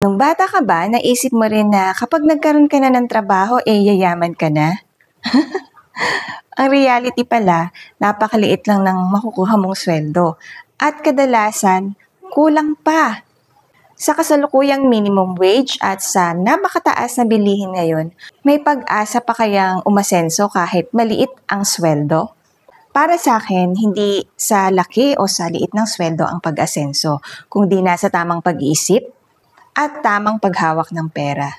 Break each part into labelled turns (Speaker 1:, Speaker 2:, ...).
Speaker 1: Nung bata ka ba, naisip mo rin na kapag nagkaroon ka na ng trabaho, yayaman ka na? Ang reality pala, napakaliit lang ng makukuha mong sweldo. At kadalasan, kulang pa. Sa kasalukuyang minimum wage at sa napakataas na bilihin ngayon, may pag-asa pa kayang umasenso kahit maliit ang sweldo? Para sa akin, hindi sa laki o sa liit ng sweldo ang pag-asenso, kundi nasa tamang pag-iisip at tamang paghawak ng pera.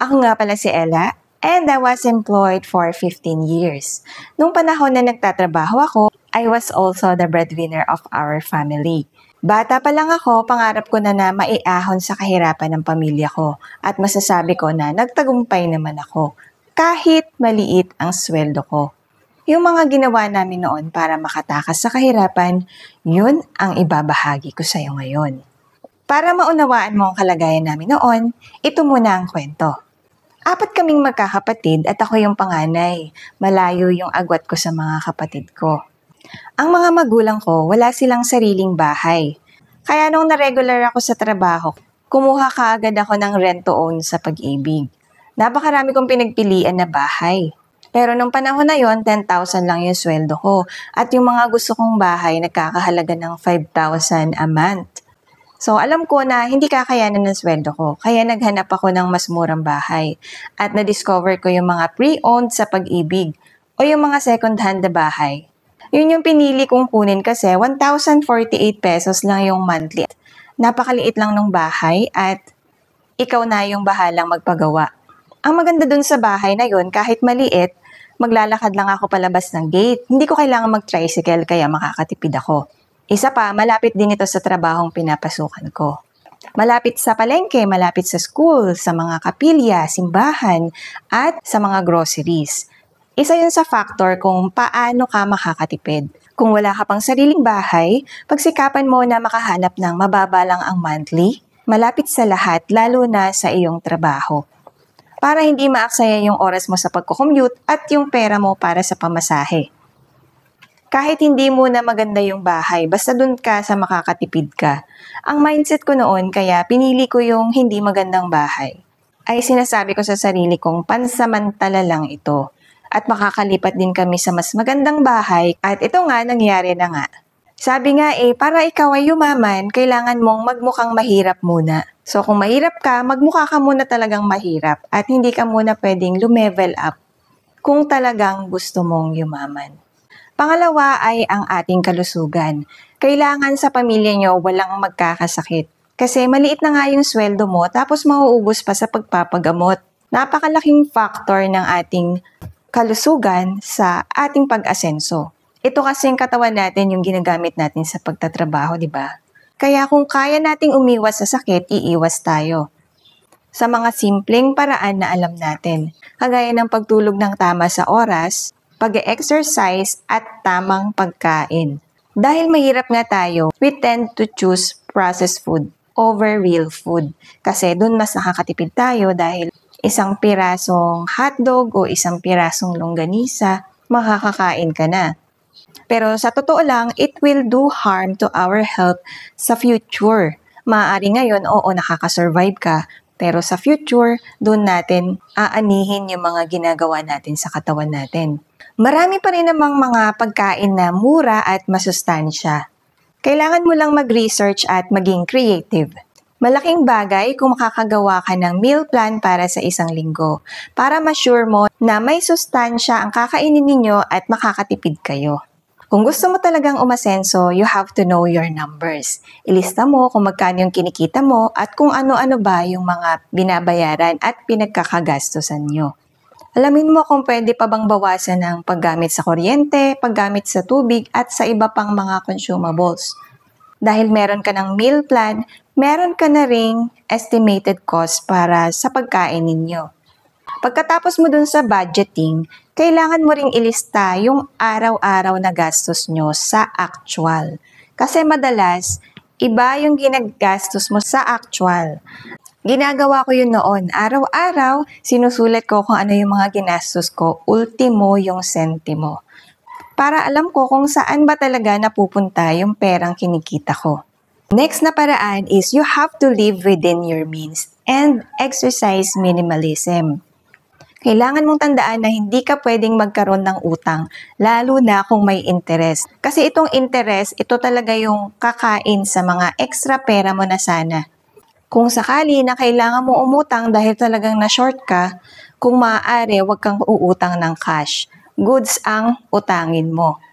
Speaker 1: Ako nga pala si Ella, and I was employed for 15 years. Nung panahon na nagtatrabaho ako, I was also the breadwinner of our family. Bata pa lang ako, pangarap ko na maiahon sa kahirapan ng pamilya ko at masasabi ko na nagtagumpay naman ako kahit maliit ang sweldo ko. Yung mga ginawa namin noon para makatakas sa kahirapan, yun ang ibabahagi ko sa iyo ngayon. Para maunawaan mo ang kalagayan namin noon, ito muna ang kwento. 4 kaming magkakapatid at ako yung panganay. Malayo yung agwat ko sa mga kapatid ko. Ang mga magulang ko, wala silang sariling bahay. Kaya nung na-regular ako sa trabaho, kumuha kaagad ako ng rent-to-own sa Pag-ibig. Napakarami kong pinagpilian na bahay. Pero nung panahon na yon, 10,000 lang yung sweldo ko. At yung mga gusto kong bahay, nagkakahalaga ng 5,000 a month. So alam ko na hindi kakayanan ng sweldo ko. Kaya naghanap ako ng mas murang bahay. At na-discover ko yung mga pre-owned sa Pag-ibig o yung mga second-hand na bahay. Yun yung pinili kong kunin kasi 1,048 pesos lang yung monthly. Napakaliit lang ng bahay at ikaw na yung bahalang magpagawa. Ang maganda dun sa bahay na yun, kahit maliit, maglalakad lang ako palabas ng gate. Hindi ko kailangan mag-tricycle kaya makakatipid ako. Isa pa, malapit din ito sa trabahong pinapasukan ko. Malapit sa palengke, malapit sa school, sa mga kapilya, simbahan, at sa mga groceries. Isa yun sa factor kung paano ka makakatipid. Kung wala ka pang sariling bahay, pagsikapan mo na makahanap ng mababa lang ang monthly, malapit sa lahat, lalo na sa iyong trabaho. Para hindi maaksaya yung oras mo sa pagko-commute at yung pera mo para sa pamasahe. Kahit hindi mo na maganda yung bahay, basta dun ka sa makakatipid ka. Ang mindset ko noon, kaya pinili ko yung hindi magandang bahay, ay sinasabi ko sa sarili kong pansamantala lang ito. At makakalipat din kami sa mas magandang bahay at ito nga nangyari na nga. Sabi nga para ikaw ay yumaman, kailangan mong magmukhang mahirap muna. So kung mahirap ka, magmukha ka muna talagang mahirap at hindi ka muna pwedeng lumevel up kung talagang gusto mong yumaman. Pangalawa ay ang ating kalusugan. Kailangan sa pamilya nyo walang magkakasakit. Kasi maliit na nga yung sweldo mo tapos mauubos pa sa pagpapagamot. Napakalaking factor ng ating kalusugan sa ating pag-asenso. Ito kasing katawan natin yung ginagamit natin sa pagtatrabaho, di ba? Kaya kung kaya nating umiwas sa sakit, iiwas tayo. Sa mga simpleng paraan na alam natin, kagaya ng pagtulog ng tama sa oras, pag-exercise at tamang pagkain. Dahil mahirap nga tayo, we tend to choose processed food over real food. Kasi doon mas nakakatipid tayo dahil isang pirasong hotdog o isang pirasong longganisa, makakakain ka na. Pero sa totoo lang, it will do harm to our health sa future. Maaari ngayon, oo, nakakasurvive ka. Pero sa future, doon natin aanihin yung mga ginagawa natin sa katawan natin. Marami pa rin namang mga pagkain na mura at masustansya. Kailangan mo lang mag-research at maging creative. Malaking bagay kung makakagawa ka ng meal plan para sa isang linggo para ma-sure mo na may sustansya ang kakainin ninyo at makakatipid kayo. Kung gusto mo talagang umasenso, you have to know your numbers. Ilista mo kung magkano yung kinikita mo at kung ano-ano ba yung mga binabayaran at pinagkakagastusan nyo. Alamin mo kung pwede pa bang bawasan ng paggamit sa kuryente, paggamit sa tubig at sa iba pang mga consumables. Dahil meron ka ng meal plan, meron ka na ring estimated cost para sa pagkain ninyo. Pagkatapos mo dun sa budgeting, kailangan mo ring ilista yung araw-araw na gastos nyo sa actual. Kasi madalas, iba yung ginagastos mo sa actual. Ginagawa ko yun noon. Araw-araw, sinusulat ko kung ano yung mga ginastos ko, ultimo yung sentimo. Para alam ko kung saan ba talaga napupunta yung perang kinikita ko. Next na paraan is you have to live within your means and exercise minimalism. Kailangan mong tandaan na hindi ka pwedeng magkaroon ng utang, lalo na kung may interest. Kasi itong interest, ito talaga yung kakain sa mga extra pera mo na sana. Kung sakali na kailangan mo umutang dahil talagang na-short ka, kung maaari, huwag kang uutang ng cash. Goods ang utangin mo.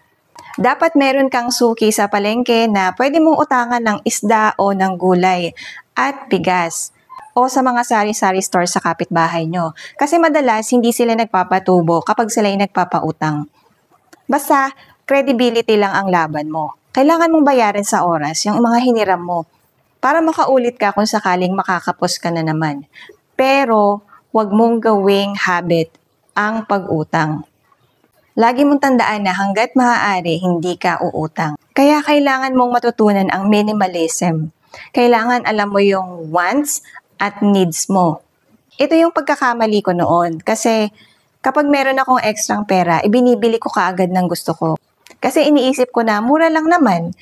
Speaker 1: Dapat meron kang suki sa palengke na pwede mong utangan ng isda o ng gulay at bigas o sa mga sari-sari store sa kapitbahay nyo. Kasi madalas hindi sila nagpapatubo kapag sila ay nagpapautang. Basta credibility lang ang laban mo. Kailangan mong bayaran sa oras yung mga hiniram mo para makaulit ka kung sakaling makakapos ka na naman. Pero huwag mong gawing habit ang pag-utang. Lagi mong tandaan na hanggat maaari, hindi ka uutang. Kaya kailangan mong matutunan ang minimalism. Kailangan alam mo yung wants at needs mo. Ito yung pagkakamali ko noon. Kasi kapag meron akong ekstrang pera, ibinibili ko kaagad ng gusto ko. Kasi iniisip ko na mura lang naman.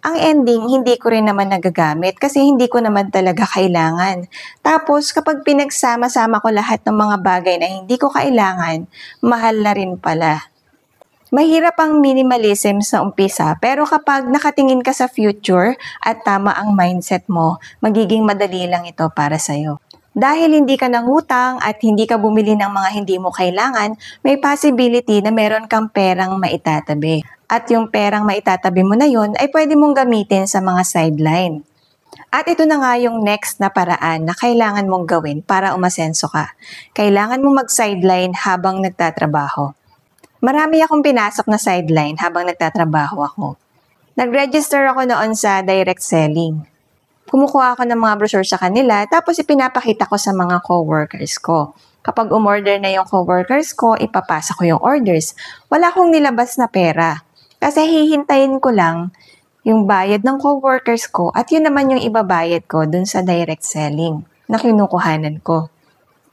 Speaker 1: Ang ending, hindi ko rin naman nagagamit kasi hindi ko naman talaga kailangan. Tapos kapag pinagsama-sama ko lahat ng mga bagay na hindi ko kailangan, mahal na rin pala. Mahirap ang minimalism sa umpisa, pero kapag nakatingin ka sa future at tama ang mindset mo, magiging madali lang ito para sa'yo. Dahil hindi ka nangutang at hindi ka bumili ng mga hindi mo kailangan, may possibility na meron kang perang maitatabi. At yung perang maitatabi mo na yun ay pwede mong gamitin sa mga sideline. At ito na nga yung next na paraan na kailangan mong gawin para umasenso ka. Kailangan mong mag-sideline habang nagtatrabaho. Marami akong pinasok na sideline habang nagtatrabaho ako. Nag-register ako noon sa direct selling. Kumukuha ako ng mga brochure sa kanila, tapos ipinapakita ko sa mga coworkers ko. Kapag umorder na yung coworkers ko, ipapasa ko yung orders. Wala akong nilabas na pera. Kasi hihintayin ko lang yung bayad ng coworkers ko at yun naman yung ibabayad ko dun sa direct selling na kinukuhanan ko.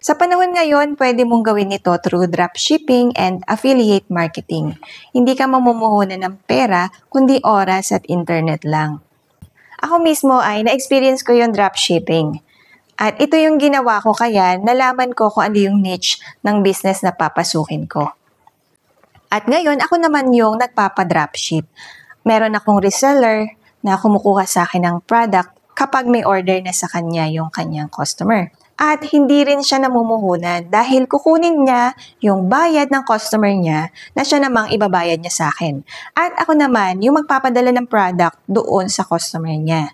Speaker 1: Sa panahon ngayon, pwede mong gawin ito through dropshipping and affiliate marketing. Hindi ka mamumuhunan ng pera, kundi oras at internet lang. Ako mismo ay na-experience ko yung dropshipping. At ito yung ginawa ko kaya nalaman ko kung ano yung niche ng business na papasukin ko. At ngayon, ako naman yung nagpapadropship. Meron akong reseller na kumukuha sa akin ng product kapag may order na sa kanya yung kanyang customer. At hindi rin siya namumuhunan dahil kukunin niya yung bayad ng customer niya na siya namang ibabayad niya sa akin. At ako naman yung magpapadala ng product doon sa customer niya.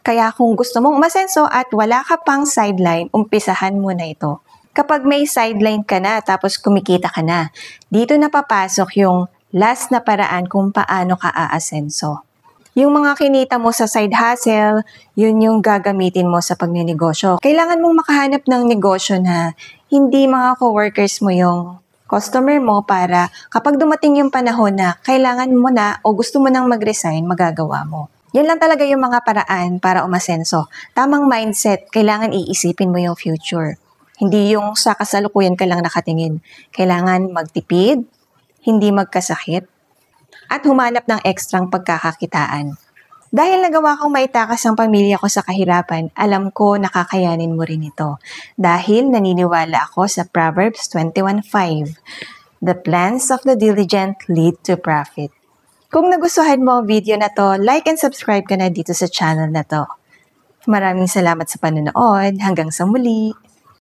Speaker 1: Kaya kung gusto mong umasenso at wala ka pang sideline, umpisahan mo na ito. Kapag may sideline ka na tapos kumikita ka na, dito na papasok yung last na paraan kung paano ka aasenso. Yung mga kinita mo sa side hustle, yun yung gagamitin mo sa pagninegosyo. Kailangan mong makahanap ng negosyo na hindi mga coworkers mo yung customer mo para kapag dumating yung panahon na kailangan mo na o gusto mo nang mag-resign, magagawa mo. Yan lang talaga yung mga paraan para umasenso. Tamang mindset, kailangan iisipin mo yung future. Hindi yung sa kasalukuyan ka lang nakatingin. Kailangan magtipid, hindi magkasakit, at humanap ng ekstrang pagkakakitaan. Dahil nagawa kong maitakas ang pamilya ko sa kahirapan, alam ko nakakayanin mo rin ito. Dahil naniniwala ako sa Proverbs 21:5, "The plans of the diligent lead to profit." Kung nagustuhan mo ang video na to, like and subscribe ka na dito sa channel na to. Maraming salamat sa panonood. Hanggang sa muli!